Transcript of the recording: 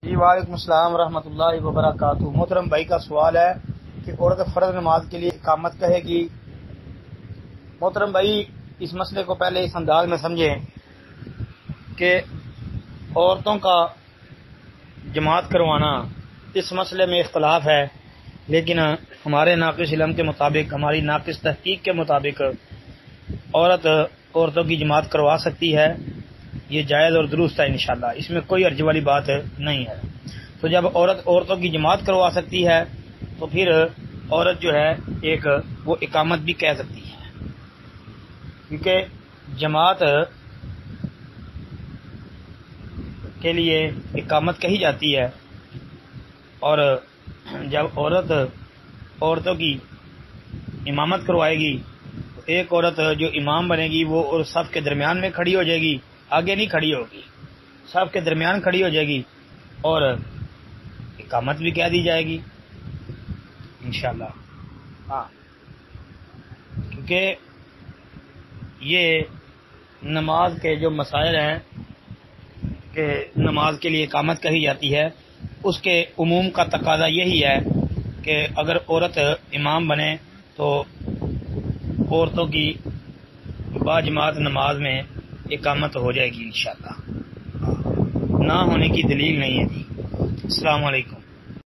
جی وعلیکم السلام ورحمۃ اللہ وبرکاتہ۔ محترم بھائی کا سوال ہے کہ عورت فرض نماز کے لیے اقامت کہے گی۔ محترم بھائی اس مسئلے کو پہلے اس انداز میں سمجھیں کہ عورتوں کا جماعت کروانا اس مسئلے میں اختلاف ہے، لیکن ہمارے ناقص علم کے مطابق، ہماری ناقص تحقیق کے مطابق عورتوں کی جماعت کروا سکتی ہے۔ یہ جائز اور درست ہے انشاءاللہ، اس میں کوئی حرج والی بات نہیں ہے۔ تو جب عورتوں کی جماعت کروا سکتی ہے تو پھر عورت جو ہے ایک وہ اقامت بھی کہہ سکتی ہے، کیونکہ جماعت کے لیے اقامت کہی جاتی ہے، اور جب عورتوں کی امامت کروائے گی تو ایک عورت جو امام بنے گی وہ صف کے درمیان میں کھڑی ہو جائے گی، آگے نہیں کھڑی ہوگی، صف کے درمیان کھڑی ہو جائے گی اور اقامت بھی کہہ دی جائے گی انشاءاللہ۔ ہاں، کیونکہ یہ نماز کے جو مسائل ہیں کہ نماز کے لیے اقامت کہی جاتی ہے، اس کے عموم کا تقاضا یہی ہے کہ اگر عورت امام بنے تو عورتوں کی باجماعت نماز میں اقامت ہو جائے گی انشاءاللہ، نہ ہونے کی دلیل نہیں ہے جی۔ السلام علیکم۔